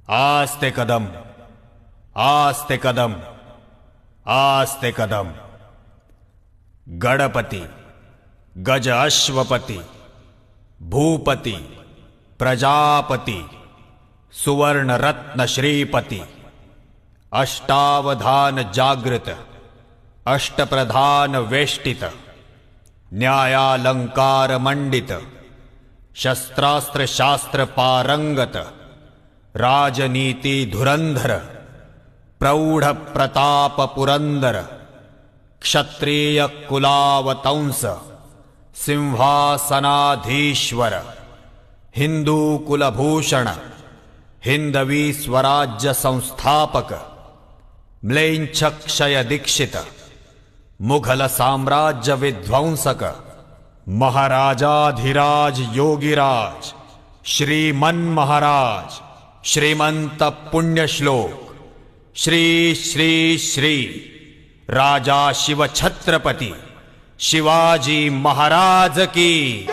आस्ते कदम, आस्ते कदम, आस्ते कदम। गणपति, गज अश्वपति, भूपति, प्रजापति, सुवर्ण रत्न श्रीपति, अष्टावधान जागृत, अष्टप्रधान वेष्टित, न्यायालंकार मंडित, शस्त्रास्त्र शास्त्र पारंगत, राजनीति धुरंधर, प्रौढ़ प्रताप पुरंदर, क्षत्रिय कुलावतंस, सिंहासनाधीश्वर, हिंदू कुलभूषण, हिंदवी स्वराज्य संस्थापक, म्लेच्छ क्षय दीक्षित, मुघल साम्राज्य विध्वंसक, महाराजाधिराज योगिराज, श्रीमन महाराज, श्रीमंत पुण्यश्लोक, श्री श्री श्री राजा शिव छत्रपति शिवाजी महाराज की।